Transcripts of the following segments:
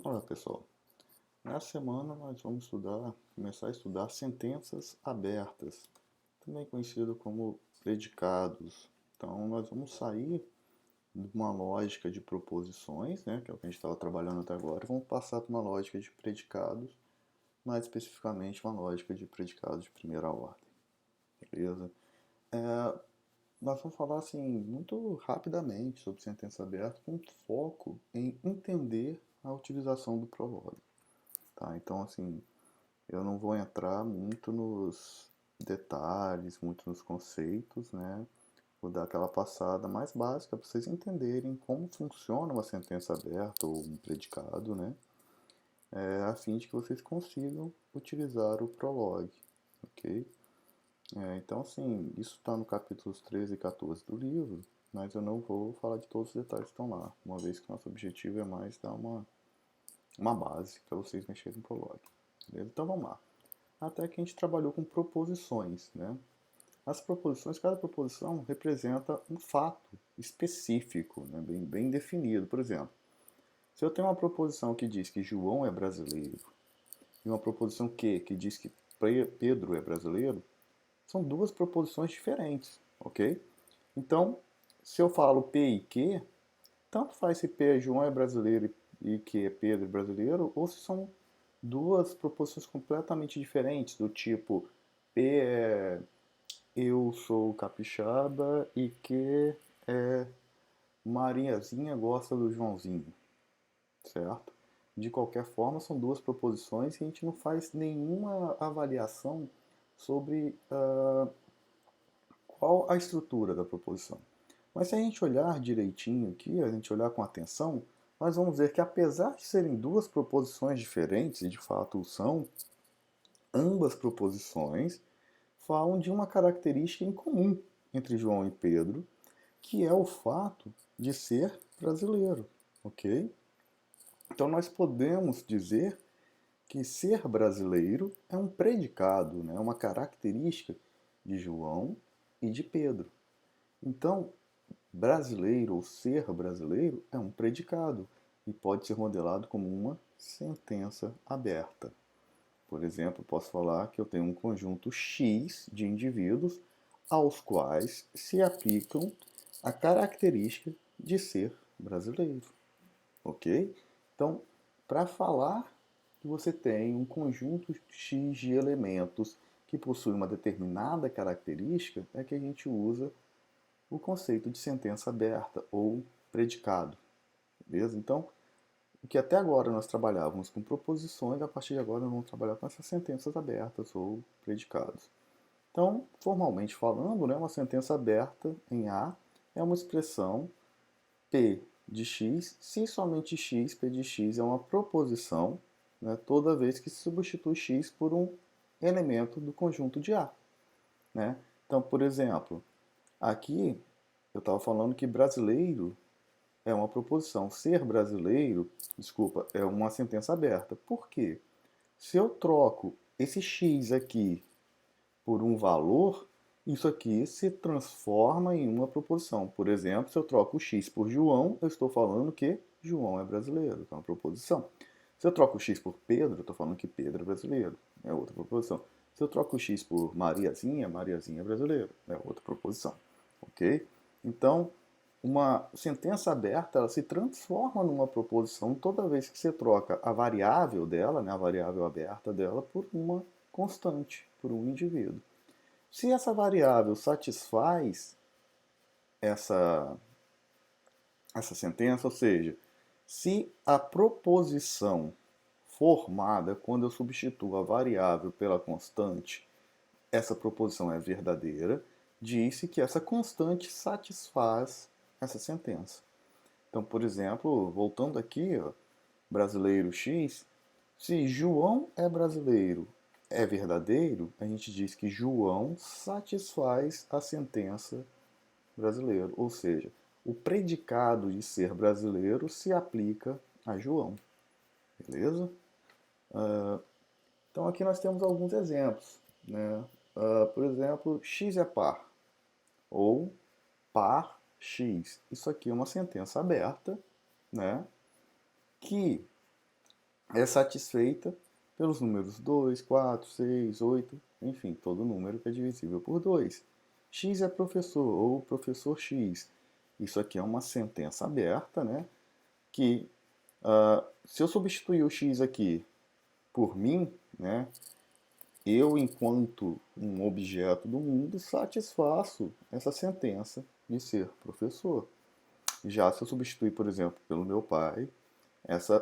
Olá pessoal, nessa semana nós vamos começar a estudar sentenças abertas, também conhecido como predicados. Então nós vamos sair de uma lógica de proposições, né, que é o que a gente estava trabalhando até agora, e vamos passar para uma lógica de predicados, mais especificamente uma lógica de predicados de primeira ordem, beleza? Nós vamos falar assim muito rapidamente sobre sentença aberta, com foco em entender a utilização do prolog. Tá? Então, assim, eu não vou entrar muito nos detalhes, muito nos conceitos, né? Vou dar aquela passada mais básica para vocês entenderem como funciona uma sentença aberta ou um predicado, né? A fim de que vocês consigam utilizar o prologue, ok? Então, assim, isso está no capítulos 13 e 14 do livro, mas eu não vou falar de todos os detalhes que estão lá, uma vez que nosso objetivo é mais dar uma base para vocês mexerem no prologue. Beleza? Então, vamos lá. Até que a gente trabalhou com proposições, né? As proposições, cada proposição representa um fato específico, né? bem definido. Por exemplo, se eu tenho uma proposição que diz que João é brasileiro e uma proposição que diz que Pedro é brasileiro, são duas proposições diferentes, ok? Então, se eu falo P e Q, tanto faz se P é João é brasileiro e Q é Pedro é brasileiro, ou se são duas proposições completamente diferentes, do tipo P é eu sou capixaba e que Mariazinha gosta do Joãozinho, certo? De qualquer forma, são duas proposições e a gente não faz nenhuma avaliação sobre qual a estrutura da proposição. Mas se a gente olhar direitinho aqui, a gente olhar com atenção, nós vamos ver que apesar de serem duas proposições diferentes, e de fato são, ambas proposições falam de uma característica em comum entre João e Pedro, que é o fato de ser brasileiro, ok? Então nós podemos dizer que ser brasileiro é um predicado, né? Uma característica de João e de Pedro. Então, brasileiro ou ser brasileiro é um predicado e pode ser modelado como uma sentença aberta. Por exemplo, posso falar que eu tenho um conjunto X de indivíduos aos quais se aplicam a característica de ser brasileiro, ok? Então, para falar que você tem um conjunto X de elementos que possui uma determinada característica, é que a gente usa o conceito de sentença aberta ou predicado, beleza? Então, o que até agora nós trabalhávamos com proposições, a partir de agora nós vamos trabalhar com essas sentenças abertas ou predicados. Então, formalmente falando, né, uma sentença aberta em A é uma expressão P de x, se somente x, P de x é uma proposição, né, toda vez que se substitui x por um elemento do conjunto de A. Né? Então, por exemplo, aqui eu estava falando que brasileiro é uma proposição. Ser brasileiro, desculpa, é uma sentença aberta. Por quê? Se eu troco esse x aqui por um valor, isso aqui se transforma em uma proposição. Por exemplo, se eu troco o x por João, eu estou falando que João é brasileiro, é uma proposição. Se eu troco o x por Pedro, eu estou falando que Pedro é brasileiro, é outra proposição. Se eu troco o x por Mariazinha, Mariazinha é brasileiro, é outra proposição. Ok? Então, uma sentença aberta ela se transforma numa proposição toda vez que você troca a variável dela, né, a variável aberta dela, por uma constante, por um indivíduo. Se essa variável satisfaz essa, essa sentença, ou seja, se a proposição formada quando eu substituo a variável pela constante, essa proposição é verdadeira, disse que essa constante satisfaz essa sentença. Então, por exemplo, voltando aqui, ó, brasileiro X, se João é brasileiro é verdadeiro, a gente diz que João satisfaz a sentença brasileiro, ou seja, o predicado de ser brasileiro se aplica a João, beleza? Então aqui nós temos alguns exemplos, né? Por exemplo, X é par ou par X. Isso aqui é uma sentença aberta, né? Que é satisfeita pelos números 2, 4, 6, 8, enfim, todo número que é divisível por 2. X é professor ou professor X. Isso aqui é uma sentença aberta, né? Que se eu substituir o X aqui por mim, né? Eu, enquanto um objeto do mundo, satisfaço essa sentença de ser professor. Já se eu substituir, por exemplo, pelo meu pai,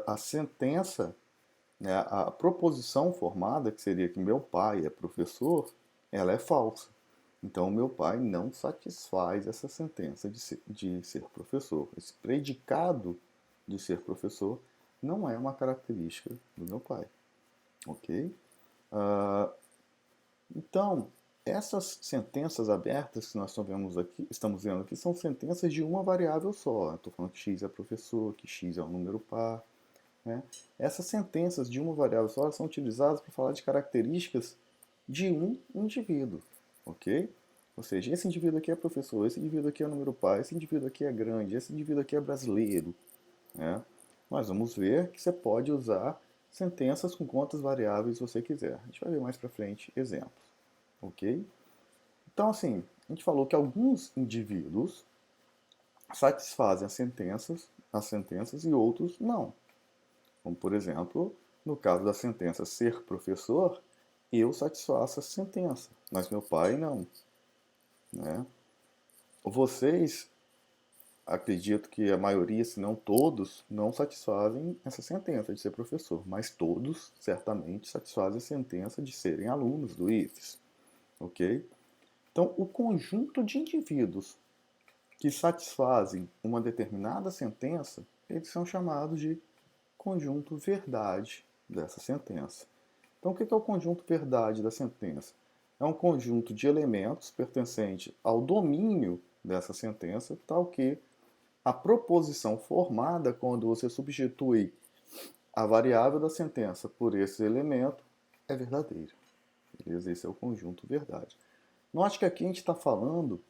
a sentença, né, a proposição formada, que seria que meu pai é professor, ela é falsa. Então, meu pai não satisfaz essa sentença de ser professor. Esse predicado de ser professor não é uma característica do meu pai. Ok? Uh, então, essas sentenças abertas que nós estamos vendo aqui são sentenças de uma variável só. Estou falando que x é professor, que x é um número par. Né? Essas sentenças de uma variável só são utilizadas para falar de características de um indivíduo. Ok? Ou seja, esse indivíduo aqui é professor, esse indivíduo aqui é número par, esse indivíduo aqui é grande, esse indivíduo aqui é brasileiro. Né? Nós vamos ver que você pode usar sentenças com quantas variáveis você quiser. A gente vai ver mais para frente exemplos. Ok? Então, assim, a gente falou que alguns indivíduos satisfazem as sentenças e outros não. Como, por exemplo, no caso da sentença ser professor, eu satisfaço essa sentença, mas meu pai não. Né? Vocês, acredito que a maioria, se não todos, não satisfazem essa sentença de ser professor, mas todos, certamente, satisfazem a sentença de serem alunos do IFES. Ok? Então, o conjunto de indivíduos que satisfazem uma determinada sentença, eles são chamados de conjunto verdade dessa sentença. Então, o que é o conjunto verdade da sentença? É um conjunto de elementos pertencente ao domínio dessa sentença, tal que a proposição formada quando você substitui a variável da sentença por esse elemento é verdadeira. Beleza? Esse é o conjunto verdade. Note que aqui a gente está falando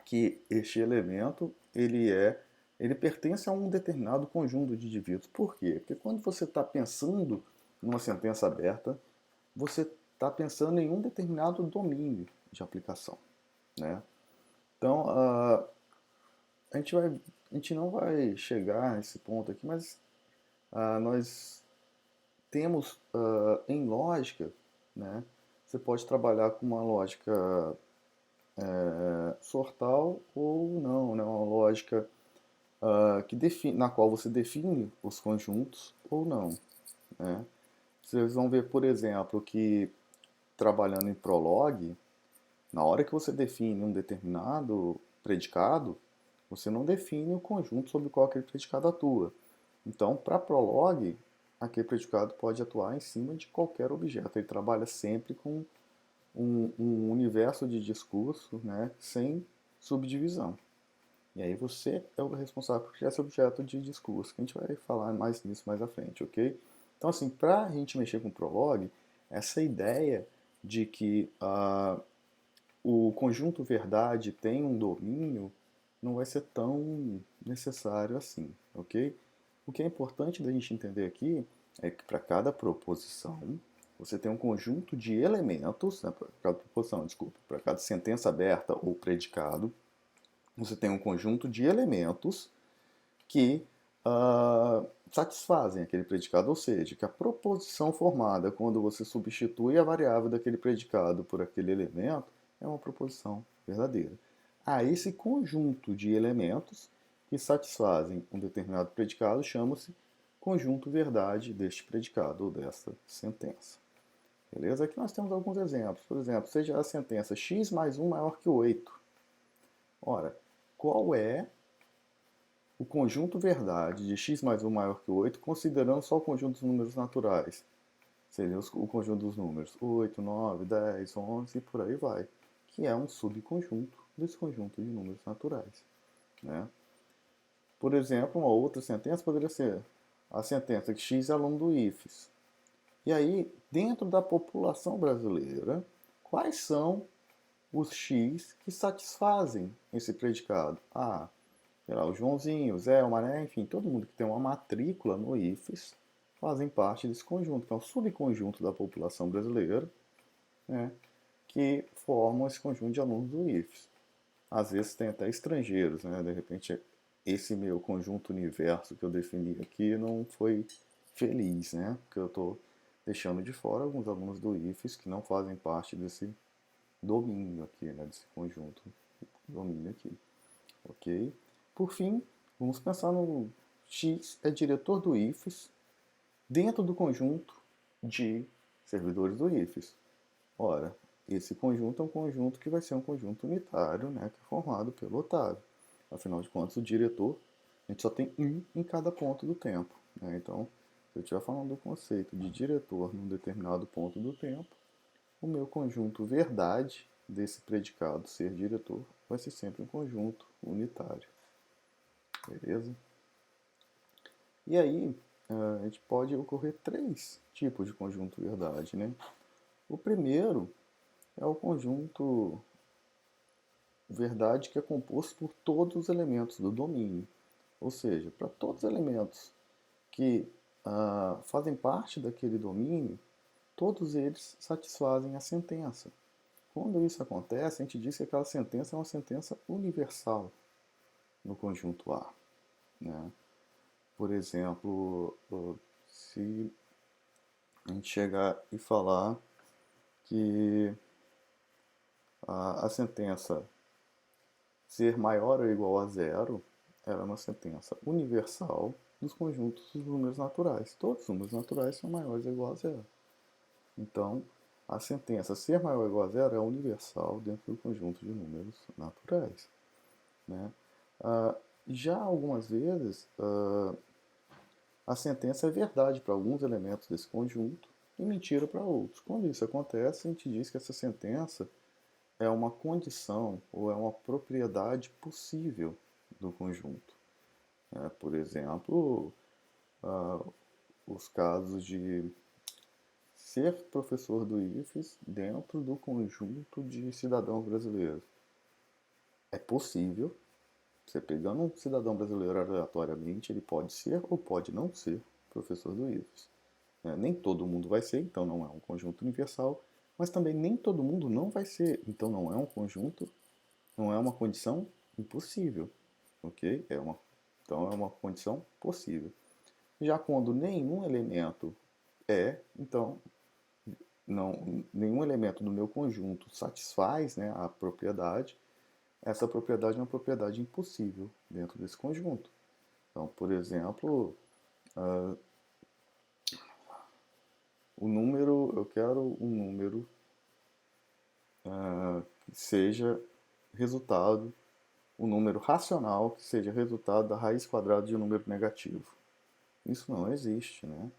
que este elemento ele pertence a um determinado conjunto de indivíduos. Por quê? Porque quando você está pensando numa sentença aberta, você está pensando em um determinado domínio de aplicação, né? Então, a gente não vai chegar nesse ponto aqui, mas nós temos em lógica, né? Você pode trabalhar com uma lógica sortal ou não, né? Uma lógica na qual você define os conjuntos ou não. Né? Vocês vão ver, por exemplo, que trabalhando em Prolog, na hora que você define um determinado predicado, você não define o conjunto sobre o qual aquele predicado atua. Então, para Prolog, aquele predicado pode atuar em cima de qualquer objeto. Ele trabalha sempre com um universo de discurso, né, sem subdivisão. E aí você é o responsável por criar esse objeto de discurso, que a gente vai falar mais nisso mais à frente, ok? Então, assim, para a gente mexer com o Prolog, essa ideia de que o conjunto verdade tem um domínio não vai ser tão necessário assim, ok? O que é importante da gente entender aqui é que para cada proposição você tem um conjunto de elementos, né, para cada proposição, desculpa, para cada sentença aberta ou predicado, você tem um conjunto de elementos que satisfazem aquele predicado, ou seja, que a proposição formada quando você substitui a variável daquele predicado por aquele elemento é uma proposição verdadeira. A esse conjunto de elementos que satisfazem um determinado predicado chama-se conjunto verdade deste predicado ou desta sentença. Beleza? Aqui nós temos alguns exemplos. Por exemplo, seja a sentença x mais 1 maior que 8. Ora, qual é o conjunto verdade de x mais 1 maior que 8, considerando só o conjunto dos números naturais? Seria o conjunto dos números 8, 9, 10, 11 e por aí vai, que é um subconjunto desse conjunto de números naturais. Né? Por exemplo, uma outra sentença poderia ser a sentença que x é aluno do IFES. E aí, dentro da população brasileira, quais são os x que satisfazem esse predicado? Sei lá, o Joãozinho, o Zé, o Mané, enfim, todo mundo que tem uma matrícula no IFES fazem parte desse conjunto, que é um subconjunto da população brasileira, né, que formam esse conjunto de alunos do IFES. Às vezes tem até estrangeiros, né? De repente esse meu conjunto universo que eu defini aqui não foi feliz, né? Porque eu estou deixando de fora alguns alunos do IFES que não fazem parte desse domínio aqui, né? Desse conjunto domínio aqui, ok? Por fim, vamos pensar no X é diretor do IFES dentro do conjunto de servidores do IFES. Ora, esse conjunto é um conjunto que vai ser um conjunto unitário, né, que é formado pelo Otávio. Afinal de contas, o diretor, a gente só tem um em cada ponto do tempo. Né? Então, se eu estiver falando do conceito de diretor num determinado ponto do tempo, o meu conjunto verdade desse predicado ser diretor vai ser sempre um conjunto unitário. Beleza? E aí, a gente pode ocorrer três tipos de conjunto verdade. Né? O primeiro é o conjunto verdade que é composto por todos os elementos do domínio. Ou seja, para todos os elementos que fazem parte daquele domínio, todos eles satisfazem a sentença. Quando isso acontece, a gente diz que aquela sentença é uma sentença universal no conjunto A. Né? Por exemplo, se a gente chegar e falar que a sentença ser maior ou igual a zero era uma sentença universal dos conjuntos dos números naturais. Todos os números naturais são maiores ou igual a zero. Então, a sentença ser maior ou igual a zero é universal dentro do conjunto de números naturais. Né? Já algumas vezes, a sentença é verdade para alguns elementos desse conjunto e mentira para outros. Quando isso acontece, a gente diz que essa sentença é uma condição ou é uma propriedade possível do conjunto. Por exemplo, os casos de ser professor do IFES dentro do conjunto de cidadãos brasileiros. É possível, você pegando um cidadão brasileiro aleatoriamente, ele pode ser ou pode não ser professor do IFES. Nem todo mundo vai ser, então não é um conjunto universal, mas também nem todo mundo não vai ser, então não é um conjunto, não é uma condição impossível, ok? Então é uma condição possível. Já quando nenhum elemento então nenhum elemento do meu conjunto satisfaz, né, a propriedade, essa propriedade é uma propriedade impossível dentro desse conjunto. Então, por exemplo, o número, eu quero um número que seja resultado, um número racional que seja resultado da raiz quadrada de um número negativo. Isso não existe, né?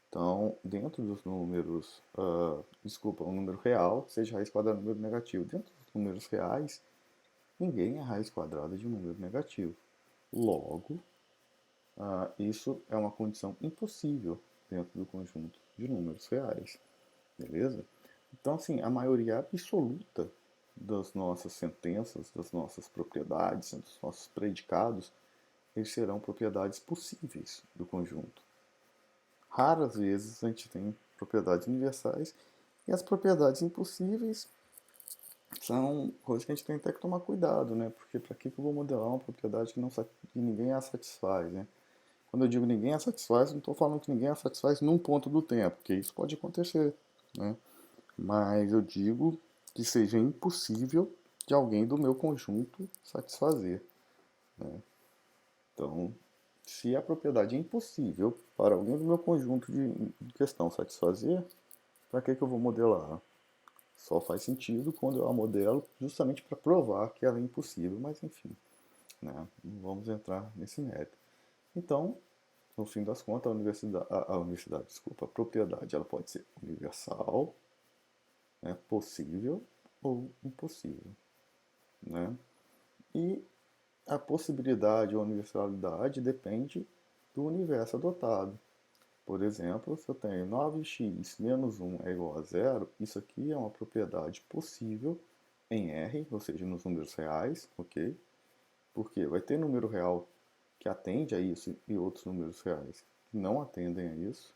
Então, dentro dos números, um número real seja raiz quadrada de um número negativo. Dentro dos números reais, ninguém é raiz quadrada de um número negativo. Logo, isso é uma condição impossível dentro do conjunto de números reais. Beleza? Então, assim, a maioria absoluta das nossas sentenças, das nossas propriedades, dos nossos predicados, eles serão propriedades possíveis do conjunto. Raras vezes a gente tem propriedades universais e as propriedades impossíveis são coisas que a gente tem até que tomar cuidado, né? Porque para que eu vou modelar uma propriedade que ninguém a satisfaz, né? Quando eu digo ninguém a satisfaz, não estou falando que ninguém a satisfaz num ponto do tempo, porque isso pode acontecer, né? Mas eu digo que seja impossível de alguém do meu conjunto satisfazer, né? Então, se a propriedade é impossível para alguém do meu conjunto de questão satisfazer, para que eu vou modelar? Só faz sentido quando eu a modelo justamente para provar que ela é impossível, mas enfim, né? Não vamos entrar nesse mérito. Então, no fim das contas, a propriedade, ela pode ser universal, né, possível ou impossível, né? E a possibilidade ou universalidade depende do universo adotado. Por exemplo, se eu tenho 9x menos 1 é igual a zero, isso aqui é uma propriedade possível em R, ou seja, nos números reais, ok? Porque vai ter número real que atende a isso e outros números reais não atendem a isso,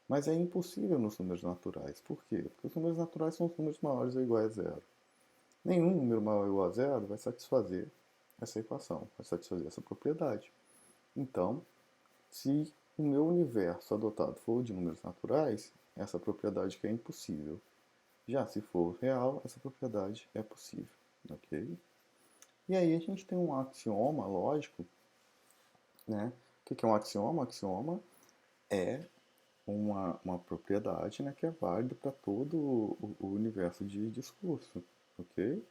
mas é impossível nos números naturais. Por quê? Porque os números naturais são os números maiores ou iguais a zero. Nenhum número maior ou igual a zero vai satisfazer essa equação, vai satisfazer essa propriedade. Então, se o meu universo adotado for de números naturais, essa propriedade que é impossível. Já se for real, essa propriedade é possível. Ok? E aí a gente tem um axioma lógico, né? O que é um axioma? Um axioma é uma propriedade, né, que é válida para todo o universo de discurso, ok?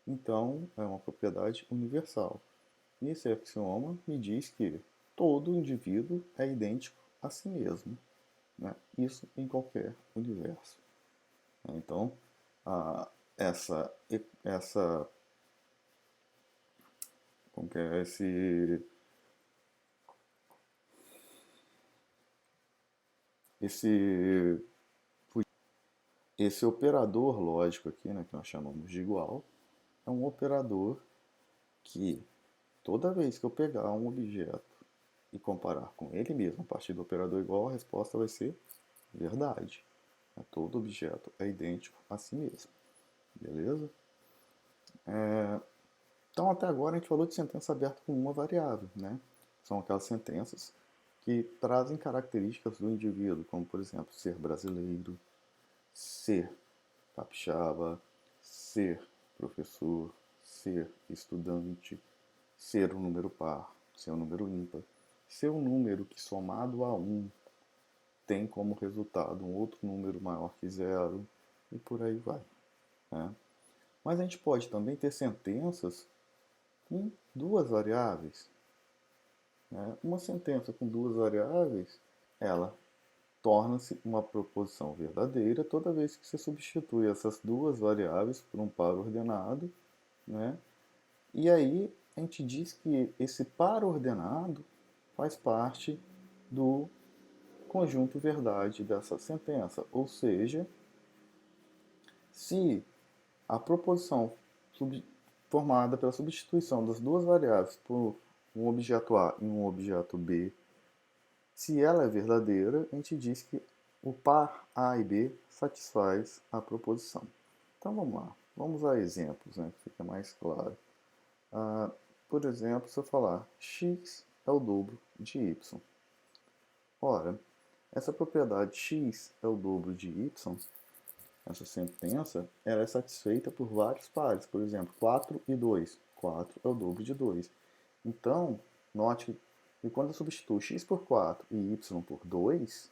Então, é uma propriedade universal. E esse axioma me diz que todo indivíduo é idêntico a si mesmo, né? Isso em qualquer universo. Então, a, essa, como que é, esse, esse operador lógico aqui, né, que nós chamamos de igual, é um operador que toda vez que eu pegar um objeto e comparar com ele mesmo, a partir do operador igual, a resposta vai ser verdade. Todo objeto é idêntico a si mesmo. Beleza? Então, até agora, a gente falou de sentença aberta com uma variável. Né? São aquelas sentenças que trazem características do indivíduo, como, por exemplo, ser brasileiro, ser capixaba, ser professor, ser estudante, ser um número par, ser um número ímpar, ser um número que somado a 1 tem como resultado um outro número maior que zero e por aí vai. Né? Mas a gente pode também ter sentenças com duas variáveis. Né? Uma sentença com duas variáveis, ela torna-se uma proposição verdadeira toda vez que você substitui essas duas variáveis por um par ordenado, né? E aí a gente diz que esse par ordenado faz parte do conjunto verdade dessa sentença, ou seja, se a proposição formada pela substituição das duas variáveis por um objeto A e um objeto B, se ela é verdadeira, a gente diz que o par A e B satisfaz a proposição. Então vamos lá, vamos a exemplos, né, que fica mais claro. Por exemplo, se eu falar x é o dobro de y. Ora, essa propriedade x é o dobro de y, essa sentença, ela é satisfeita por vários pares. Por exemplo, 4 e 2. 4 é o dobro de 2. Então, note que quando eu substituo x por 4 e y por 2,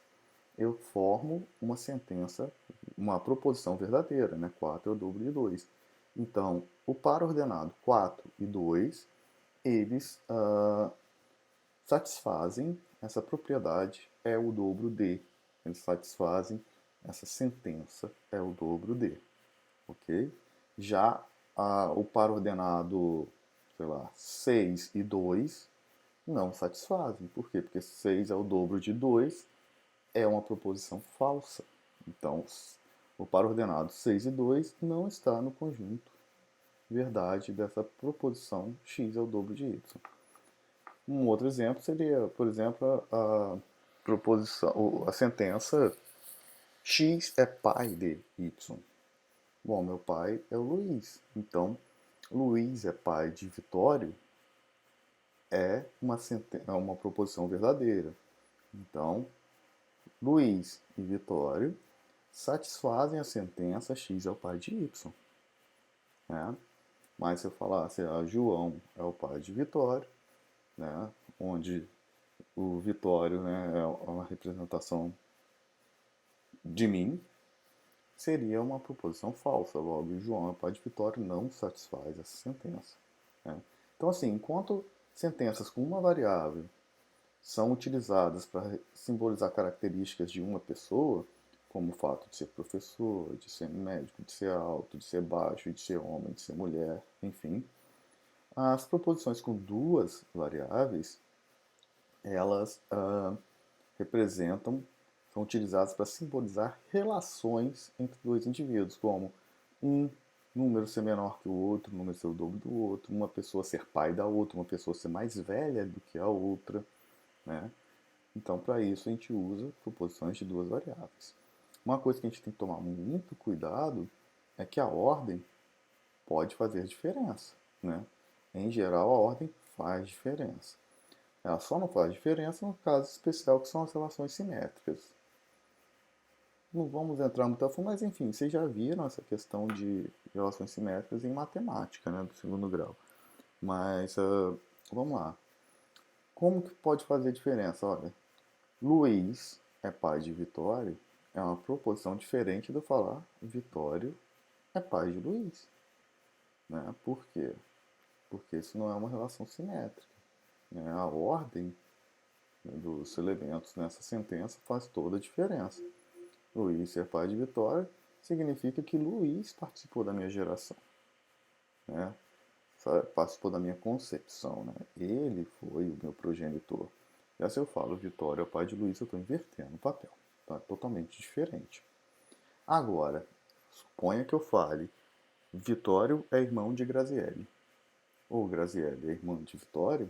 eu formo uma sentença, uma proposição verdadeira, né? 4 é o dobro de 2. Então, o par ordenado 4 e 2, eles satisfazem essa propriedade, é o dobro de. Eles satisfazem essa sentença, é o dobro de. Ok? Já o par ordenado, sei lá, 6 e 2 não satisfazem. Por quê? Porque 6 é o dobro de 2, é uma proposição falsa. Então, o par ordenado 6 e 2 não está no conjunto verdade dessa proposição x é o dobro de y. Um outro exemplo seria, por exemplo, a proposição, a sentença x é pai de y. Bom, meu pai é o Luiz, então Luiz é pai de Vitório é uma proposição verdadeira. Então, Luiz e Vitório satisfazem a sentença x é o pai de y. Né? Mas se eu falasse João é o pai de Vitório, né? Onde o Vitório, né, é uma representação de mim, seria uma proposição falsa. Logo, João é pai de Vitório não satisfaz essa sentença. Né? Então, assim, enquanto sentenças com uma variável são utilizadas para simbolizar características de uma pessoa, como o fato de ser professor, de ser médico, de ser alto, de ser baixo, de ser homem, de ser mulher, enfim, as proposições com duas variáveis, elas representam, são utilizadas para simbolizar relações entre dois indivíduos, como um número ser menor que o outro, um número ser o dobro do outro, uma pessoa ser pai da outra, uma pessoa ser mais velha do que a outra, né? Então, para isso, a gente usa proposições de duas variáveis. Uma coisa que a gente tem que tomar muito cuidado é que a ordem pode fazer diferença, né? Em geral, a ordem faz diferença. Ela só não faz diferença no caso especial que são as relações simétricas. Não vamos entrar muito a fundo, mas enfim, vocês já viram essa questão de relações simétricas em matemática, né, do segundo grau. Mas vamos lá. Como que pode fazer diferença? Olha, Luiz é pai de Vitório é uma proposição diferente do falar Vitório é pai de Luiz. Né? Por quê? Porque isso não é uma relação simétrica. Né? A ordem, né, dos elementos nessa sentença faz toda a diferença. Luiz ser pai de Vitória significa que Luiz participou da minha geração, né? Participou da minha concepção, né? Ele foi o meu progenitor. E assim eu falo, Vitória é o pai de Luiz, eu estou invertendo o papel. Tá totalmente diferente. Agora, suponha que eu fale, Vitório é irmão de Graziele, ou Graziele é irmã de Vitório.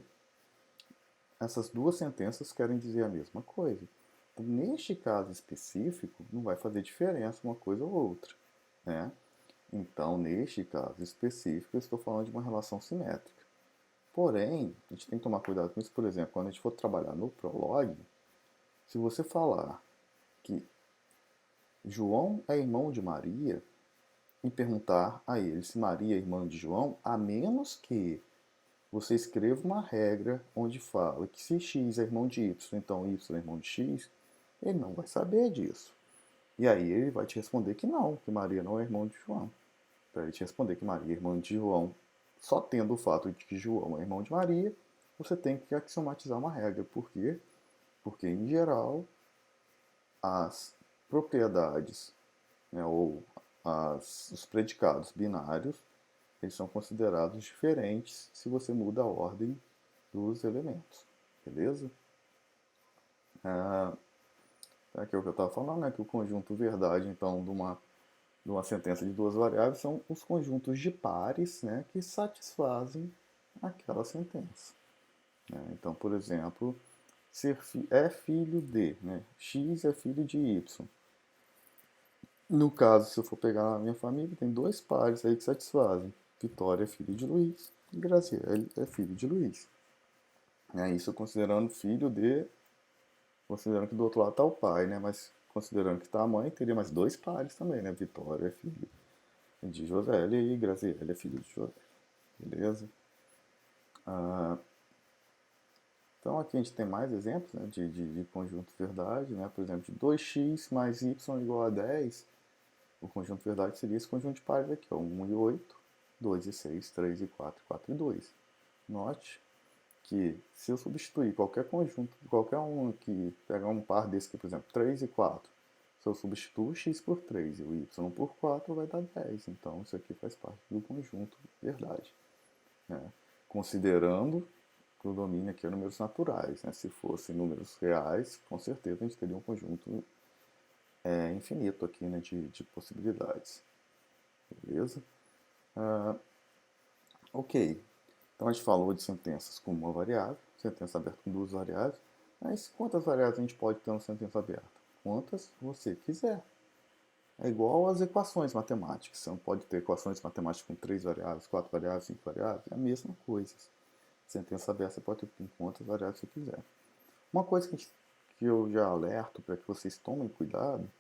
Essas duas sentenças querem dizer a mesma coisa. Então, neste caso específico, não vai fazer diferença uma coisa ou outra, né? Então, neste caso específico, eu estou falando de uma relação simétrica. Porém, a gente tem que tomar cuidado com isso. Por exemplo, quando a gente for trabalhar no Prolog, se você falar que João é irmão de Maria e perguntar a ele se Maria é irmã de João, a menos que você escreva uma regra onde fala que se x é irmão de y, então y é irmão de x, ele não vai saber disso. E aí ele vai te responder que não, que Maria não é irmão de João. Para ele te responder que Maria é irmã de João, só tendo o fato de que João é irmão de Maria, você tem que axiomatizar uma regra. Por quê? Porque, em geral, as propriedades, né, ou os predicados binários, eles são considerados diferentes se você muda a ordem dos elementos. Beleza? Aqui é o que eu estava falando, né, que o conjunto verdade, então, de uma sentença de duas variáveis são os conjuntos de pares, né, que satisfazem aquela sentença. Né? Então, por exemplo, ser é filho de, né? X é filho de Y. No caso, se eu for pegar a minha família, tem dois pares aí que satisfazem. Vitória é filho de Luiz e Graciele é filho de Luiz. Isso considerando filho de. Considerando que do outro lado está o pai, né? Mas considerando que está a mãe, teria mais dois pares também, né? Vitória é filho de José e Graciele é filho de José. Beleza? Ah, então aqui a gente tem mais exemplos, né, de conjunto verdade, né? Por exemplo, de 2x mais y igual a 10. O conjunto verdade seria esse conjunto de pares aqui, ó, 1 e 8, 2 e 6, 3 e 4, 4 e 2. Note que se eu substituir qualquer conjunto, qualquer um que pegar um par desse aqui, por exemplo, 3 e 4, se eu substituo o x por 3 e o y por 4, vai dar 10. Então isso aqui faz parte do conjunto verdade. Né? Considerando que o domínio aqui é números naturais. Né? Se fossem números reais, com certeza a gente teria um conjunto infinito aqui, né, de possibilidades. Beleza? Ok. Então a gente falou de sentenças com uma variável, sentença aberta com duas variáveis. Mas quantas variáveis a gente pode ter uma sentença aberta? Quantas você quiser. É igual às equações matemáticas. Você não pode ter equações matemáticas com 3 variáveis, 4 variáveis, 5 variáveis. É a mesma coisa. Sentença aberta você pode ter com quantas variáveis você quiser. Uma coisa que eu já alerto para que vocês tomem cuidado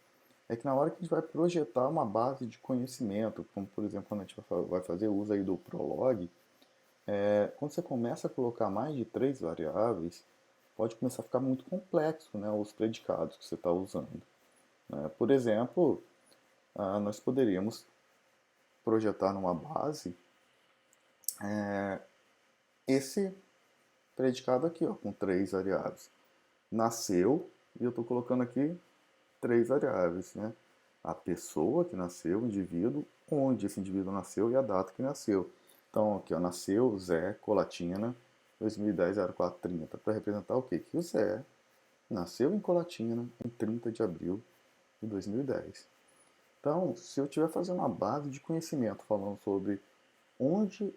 é que na hora que a gente vai projetar uma base de conhecimento, como por exemplo quando a gente vai fazer uso aí do Prolog, quando você começa a colocar mais de 3 variáveis, pode começar a ficar muito complexo, né, os predicados que você está usando. Né? Por exemplo, nós poderíamos projetar numa base esse predicado aqui, ó, com 3 variáveis. Nasceu, e eu estou colocando aqui 3 variáveis, né? A pessoa que nasceu, o indivíduo, onde esse indivíduo nasceu e a data que nasceu. Então, aqui, ó, nasceu Zé Colatina, 2010-0430, para representar o quê? Que o Zé nasceu em Colatina em 30 de abril de 2010. Então, se eu estiver fazendo uma base de conhecimento falando sobre onde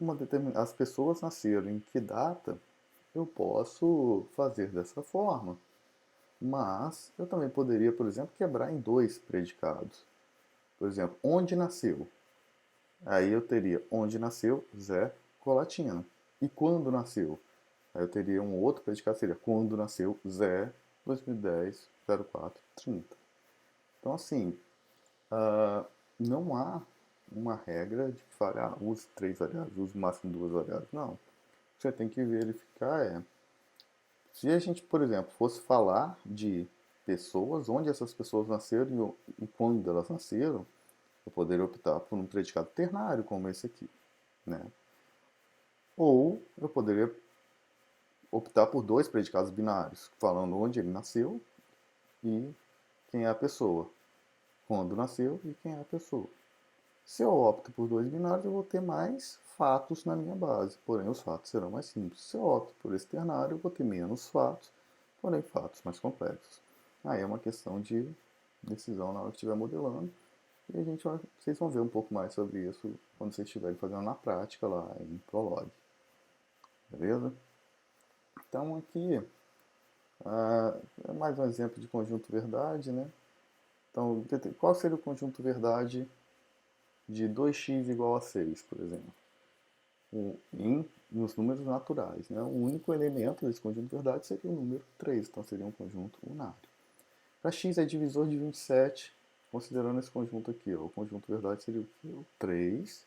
as pessoas nasceram, em que data, eu posso fazer dessa forma. Mas eu também poderia, por exemplo, quebrar em dois predicados. Por exemplo, onde nasceu? Aí eu teria onde nasceu Zé Colatina. E quando nasceu? Aí eu teria um outro predicado, seria quando nasceu Zé 2010 04 30. Então, assim, não há uma regra de que fale, use três variáveis, use no máximo duas variáveis. Não. O que você tem que verificar se a gente, por exemplo, fosse falar de pessoas, onde essas pessoas nasceram e quando elas nasceram, eu poderia optar por um predicado ternário como esse aqui, né? Ou eu poderia optar por dois predicados binários, falando onde ele nasceu e quem é a pessoa, quando nasceu e quem é a pessoa. Se eu opto por dois binários, eu vou ter mais fatos na minha base, porém os fatos serão mais simples. Se eu opto por esse ternário, eu vou ter menos fatos, porém fatos mais complexos. Aí é uma questão de decisão na hora que estiver modelando, e vocês vão ver um pouco mais sobre isso quando vocês estiverem fazendo na prática lá em Prolog. Beleza? Então aqui é mais um exemplo de conjunto verdade, né? Então, qual seria o conjunto verdade de 2x igual a 6, por exemplo? Nos números naturais, né? O único elemento desse conjunto de verdade seria o número 3, então seria um conjunto unário. Para x é divisor de 27, considerando esse conjunto aqui, ó, o conjunto de verdade seria o quê? O 3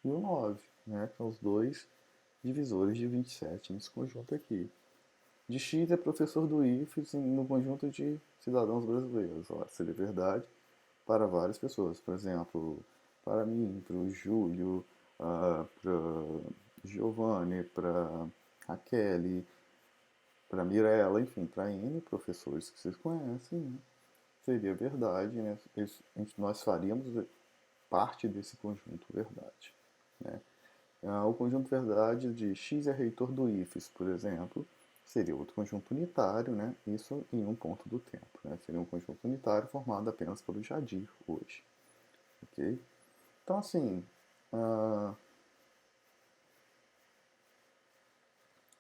e o 9, né? Que são os dois divisores de 27 nesse conjunto aqui. De x é professor do IFES no conjunto de cidadãos brasileiros. Ó, seria verdade para várias pessoas. Por exemplo, para mim, para o Júlio, para Giovanni, para Raquel, para Mirella, enfim, para N professores que vocês conhecem, né? Seria verdade, né? Nós faríamos parte desse conjunto verdade, né? O conjunto verdade de x é reitor do IFES, por exemplo, seria outro conjunto unitário, né? Isso em um ponto do tempo, né? Seria um conjunto unitário formado apenas pelo Jadir hoje, ok? Então, assim,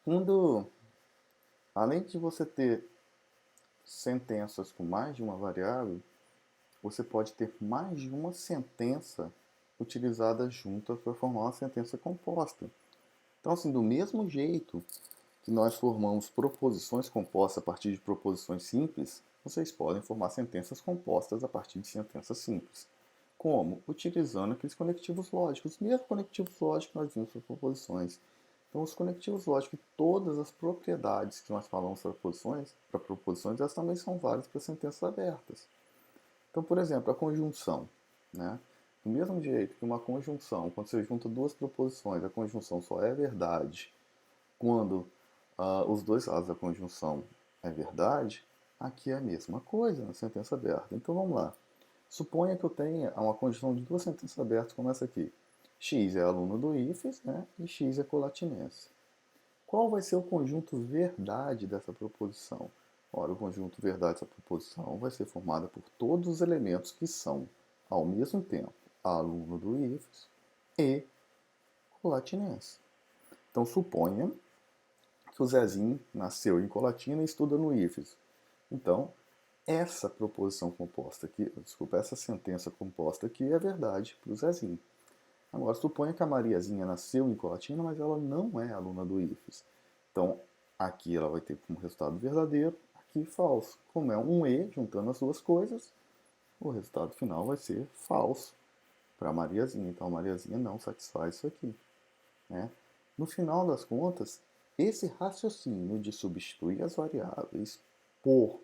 quando, além de você ter sentenças com mais de uma variável, você pode ter mais de uma sentença utilizada juntas para formar uma sentença composta. Então, assim, do mesmo jeito que nós formamos proposições compostas a partir de proposições simples, vocês podem formar sentenças compostas a partir de sentenças simples. Como? Utilizando aqueles conectivos lógicos. Os mesmos conectivos lógicos que nós vimos para proposições. Então, os conectivos lógicos e todas as propriedades que nós falamos para proposições, elas também são válidas para sentenças abertas. Então, por exemplo, a conjunção, né? Do mesmo jeito que uma conjunção, quando você junta duas proposições, a conjunção só é verdade quando os dois lados da conjunção é verdade, aqui é a mesma coisa na sentença aberta. Então vamos lá. Suponha que eu tenha uma conjunção de duas sentenças abertas como essa aqui. X é aluno do IFES, né? E X é colatinense. Qual vai ser o conjunto verdade dessa proposição? Ora, o conjunto verdade dessa proposição vai ser formado por todos os elementos que são, ao mesmo tempo, aluno do IFES e colatinense. Então, suponha que o Zezinho nasceu em Colatina e estuda no IFES. Então, essa proposição composta aqui, desculpa, essa sentença composta aqui é verdade para o Zezinho. Agora, suponha que a Mariazinha nasceu em Colatina, mas ela não é aluna do IFES. Então, aqui ela vai ter como resultado verdadeiro, aqui falso. Como é um E, juntando as duas coisas, o resultado final vai ser falso para a Mariazinha. Então, a Mariazinha não satisfaz isso aqui, né? No final das contas, esse raciocínio de substituir as variáveis por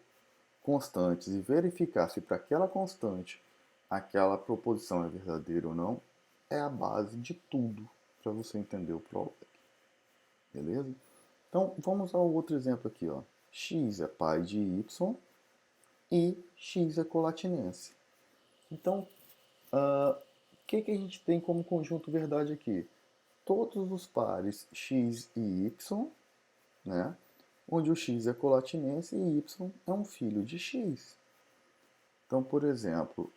constantes e verificar se para aquela constante aquela proposição é verdadeira ou não, é a base de tudo para você entender o Prolog. Beleza? Então, vamos ao outro exemplo aqui. Ó. X é pai de Y e X é colatinense. Então, o que a gente tem como conjunto verdade aqui? Todos os pares x e y, né? Onde o x é colatinense e y é um filho de x. Então, por exemplo,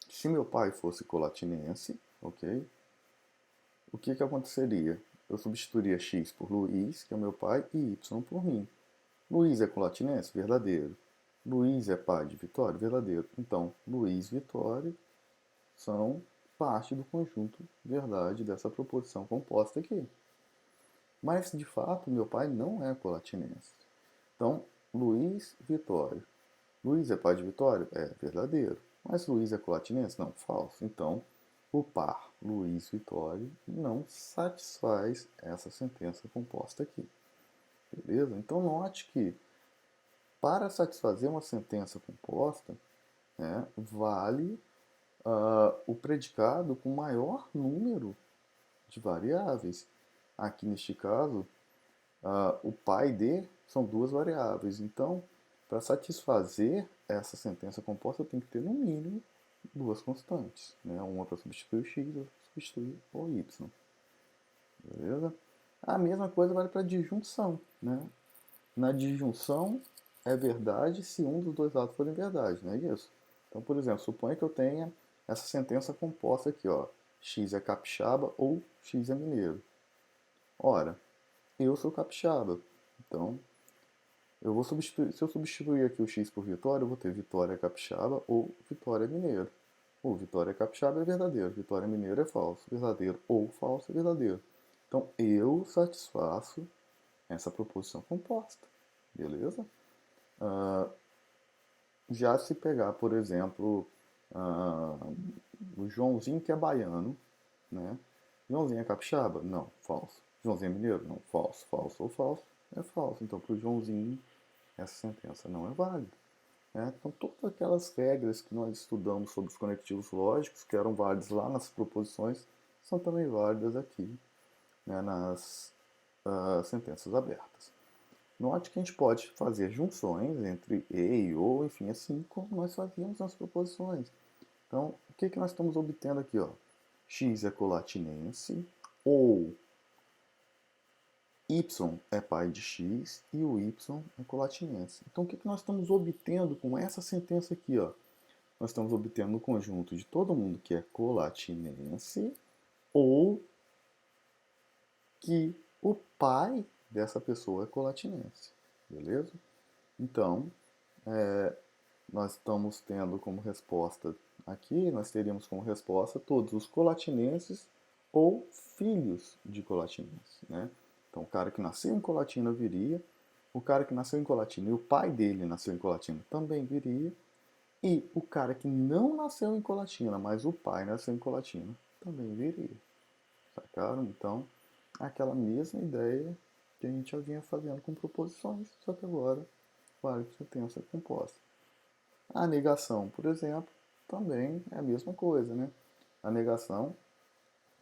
se meu pai fosse colatinense, ok? O que aconteceria? Eu substituiria x por Luiz, que é meu pai, e y por mim. Luiz é colatinense? Verdadeiro. Luiz é pai de Vitória? Verdadeiro. Então, Luiz e Vitória são parte do conjunto verdade dessa proposição composta aqui. Mas, de fato, meu pai não é colatinense. Então, Luiz, Vitória. Luiz é pai de Vitória? É verdadeiro. Mas Luiz é colatinense? Não, falso. Então, o par Luiz-Vitória não satisfaz essa sentença composta aqui. Beleza? Então, note que para satisfazer uma sentença composta, né, vale o predicado com maior número de variáveis. Aqui neste caso, o pai de são duas variáveis. Então, para satisfazer essa sentença composta, eu tenho que ter no mínimo duas constantes. Né? Uma para substituir o x, outra para substituir o y. Beleza? A mesma coisa vale para disjunção. Né? Na disjunção, é verdade se um dos dois lados forem verdade, não é isso? Então, por exemplo, suponha que eu tenha essa sentença composta aqui, ó. X é capixaba ou X é mineiro. Ora, eu sou capixaba. Então, eu vou substituir, se eu substituir aqui o X por Vitória, eu vou ter Vitória capixaba ou Vitória mineiro. Ou Vitória capixaba é verdadeiro, Vitória mineiro é falso. Verdadeiro ou falso é verdadeiro. Então, eu satisfaço essa proposição composta. Beleza? Já se pegar, por exemplo, o Joãozinho que é baiano, né? Joãozinho é capixaba? Não, falso. Joãozinho é mineiro? Não, falso. Falso ou falso é falso. Então, para o Joãozinho, essa sentença não é válida. Né? Então, todas aquelas regras que nós estudamos sobre os conectivos lógicos, que eram válidas lá nas proposições, são também válidas aqui, né, nas sentenças abertas. Note que a gente pode fazer junções entre e ou, enfim, assim como nós fazíamos nas proposições. Então, o que nós estamos obtendo aqui? Ó? X é colatinense, ou y é pai de x e o y é colatinense. Então, o que nós estamos obtendo com essa sentença aqui? Ó? Nós estamos obtendo o conjunto de todo mundo que é colatinense ou que o pai dessa pessoa é colatinense. Beleza? Então, nós estamos tendo como resposta aqui, nós teríamos como resposta todos os colatinenses ou filhos de colatinenses, né? Então, o cara que nasceu em Colatina viria, o cara que nasceu em Colatina e o pai dele nasceu em Colatina também viria, e o cara que não nasceu em Colatina, mas o pai nasceu em Colatina, também viria. Sacaram? Então, aquela mesma ideia que a gente já vinha fazendo com proposições, só que agora vale sentença composta. A negação, por exemplo, também é a mesma coisa, né? A negação,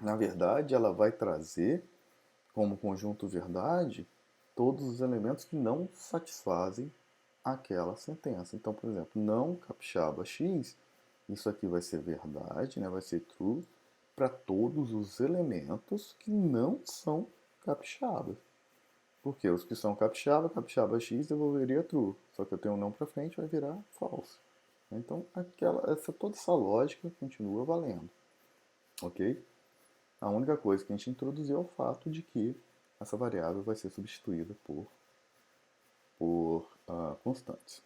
na verdade, ela vai trazer como conjunto verdade todos os elementos que não satisfazem aquela sentença. Então, por exemplo, não capixaba x, isso aqui vai ser verdade, né? Vai ser true para todos os elementos que não são capixabas. Porque os que são capixaba, capixaba x devolveria true. Só que eu tenho um não para frente, vai virar falso. Então, toda essa lógica continua valendo. Ok? A única coisa que a gente introduziu é o fato de que essa variável vai ser substituída por constantes.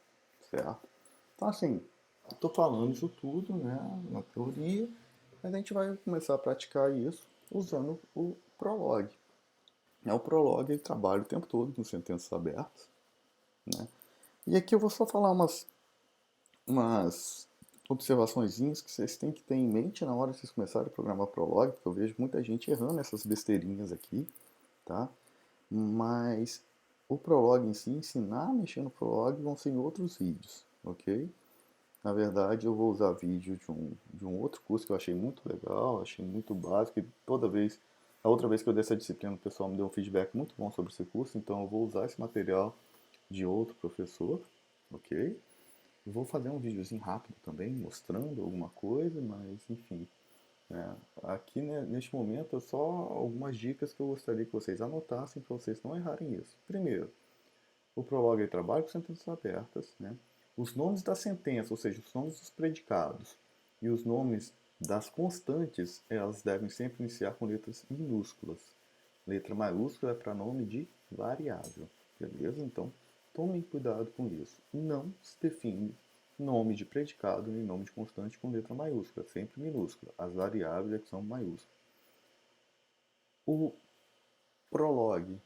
Certo? Então, assim, estou falando isso tudo, né, na teoria, mas a gente vai começar a praticar isso usando o Prolog. O Prolog ele trabalha o tempo todo com sentenças abertas. Né? E aqui eu vou só falar umas observaçõezinhas que vocês têm que ter em mente na hora que vocês começarem a programar Prolog, porque eu vejo muita gente errando essas besteirinhas aqui, tá? Mas o Prolog em si, ensinar a mexer no Prolog vão ser em outros vídeos, ok? Na verdade, eu vou usar vídeo de um outro curso que eu achei muito legal, achei muito básico, e a outra vez que eu dei essa disciplina, o pessoal me deu um feedback muito bom sobre esse curso, então eu vou usar esse material de outro professor, ok? Vou fazer um videozinho rápido também, mostrando alguma coisa, mas enfim. Aqui, né, neste momento, é só algumas dicas que eu gostaria que vocês anotassem para vocês não errarem isso. Primeiro, o Prolog trabalha com sentenças abertas, né? Os nomes da sentença, ou seja, os nomes dos predicados e os nomes das constantes, elas devem sempre iniciar com letras minúsculas. Letra maiúscula é para nome de variável, beleza? Então, tomem cuidado com isso. Não se define nome de predicado nem nome de constante com letra maiúscula, sempre minúscula. As variáveis é que são maiúsculas. O Prolog,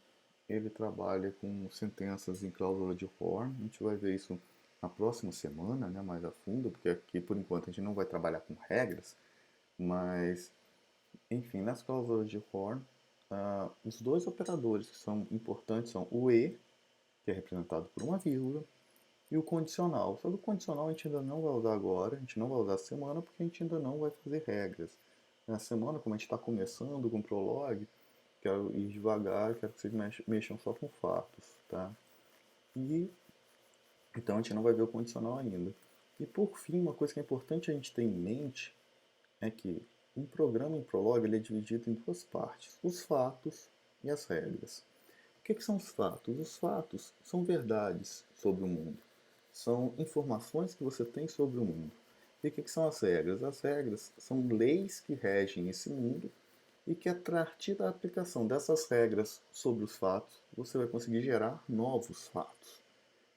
ele trabalha com sentenças em cláusula de for. A gente vai ver isso na próxima semana, né, mais a fundo, porque aqui por enquanto a gente não vai trabalhar com regras, mas enfim, nas cláusulas de for, os dois operadores que são importantes são o e, que é representado por uma vírgula, e o condicional. Só que o condicional a gente ainda não vai usar agora, a gente não vai usar essa semana, porque a gente ainda não vai fazer regras. Na semana, como a gente está começando com o Prolog, quero ir devagar, quero que vocês mexam só com fatos, tá? E então a gente não vai ver o condicional ainda. E por fim, uma coisa que é importante a gente ter em mente é que um programa em Prolog ele é dividido em duas partes, os fatos e as regras. O que são os fatos? Os fatos são verdades sobre o mundo. São informações que você tem sobre o mundo. E o que são as regras? As regras são leis que regem esse mundo e que a partir da aplicação dessas regras sobre os fatos, você vai conseguir gerar novos fatos.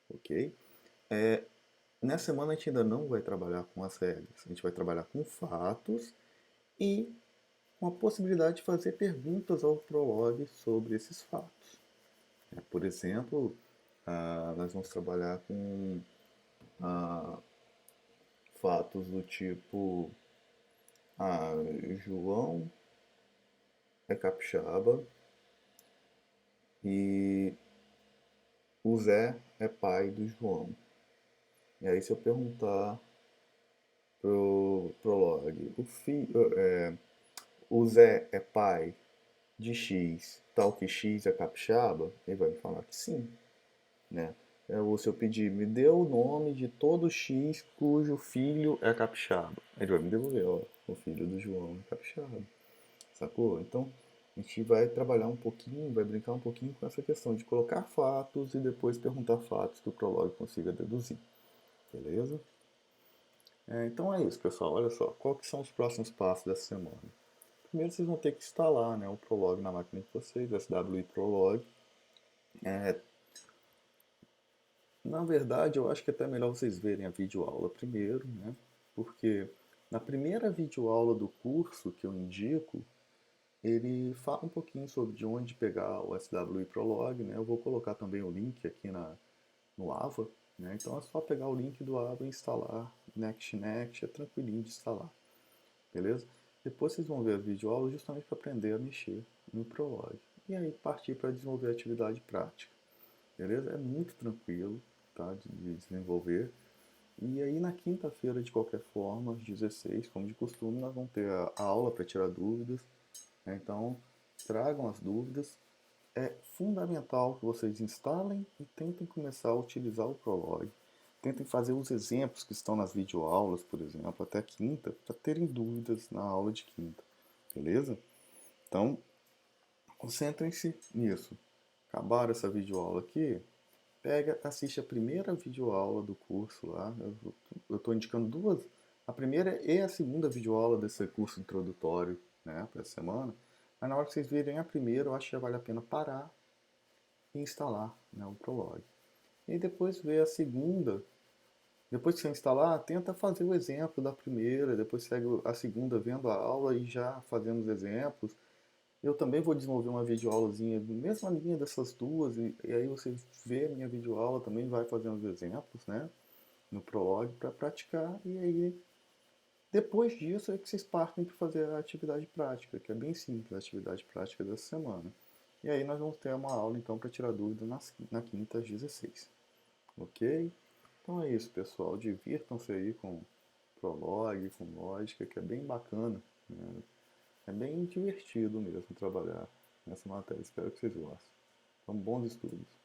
Ok? Nessa semana a gente ainda não vai trabalhar com as regras. A gente vai trabalhar com fatos e com a possibilidade de fazer perguntas ao Prolog sobre esses fatos. Por exemplo, nós vamos trabalhar com fatos do tipo João é capixaba e o Zé é pai do João. E aí se eu perguntar pro Prolog, o Zé é pai de X, tal que X é capixaba, ele vai me falar que sim, né? Ou se eu pedir, me dê o nome de todo X cujo filho é capixaba. Ele vai me devolver, ó, o filho do João é capixaba. Sacou? Então, a gente vai trabalhar um pouquinho, vai brincar um pouquinho com essa questão de colocar fatos e depois perguntar fatos que o Prolog consiga deduzir. Beleza? Então é isso, pessoal. Olha só, quais são os próximos passos dessa semana? Primeiro vocês vão ter que instalar, né, o Prolog na máquina de vocês, o SWI Prolog. Na verdade, eu acho que é até melhor vocês verem a videoaula primeiro, né? Porque na primeira videoaula do curso que eu indico, ele fala um pouquinho sobre de onde pegar o SWI Prolog, né? Eu vou colocar também o link aqui no AVA, né? Então é só pegar o link do AVA e instalar Next, é tranquilinho de instalar, beleza? Depois vocês vão ver a videoaula justamente para aprender a mexer no Prolog. E aí partir para desenvolver a atividade prática, beleza? É muito tranquilo, tá, de desenvolver. E aí na quinta-feira, de qualquer forma, às 16, como de costume, nós vamos ter a aula para tirar dúvidas, né? Então tragam as dúvidas. É fundamental que vocês instalem e tentem começar a utilizar o Prolog. Tentem fazer os exemplos que estão nas videoaulas, por exemplo, até quinta, para terem dúvidas na aula de quinta, beleza? Então, concentrem-se nisso. Acabaram essa videoaula aqui, pega, assiste a primeira videoaula do curso lá. Eu estou indicando duas, a primeira e a segunda videoaula desse curso introdutório, né, para essa semana. Mas na hora que vocês virem a primeira, eu acho que já vale a pena parar e instalar, né, o Prolog. E depois ver a segunda. Depois que você instalar, tenta fazer o exemplo da primeira, depois segue a segunda vendo a aula e já fazendo os exemplos. Eu também vou desenvolver uma videoaulazinha, mesma linha dessas duas, e aí você vê a minha videoaula também, vai fazendo os exemplos, né, no Prolog para praticar, e aí depois disso é que vocês partem para fazer a atividade prática, que é bem simples, a atividade prática dessa semana. E aí nós vamos ter uma aula então para tirar dúvida na quinta às 16. Ok? Então é isso, pessoal. Divirtam-se aí com Prolog, com lógica, que é bem bacana, né? É bem divertido mesmo trabalhar nessa matéria. Espero que vocês gostem. Então, bons estudos.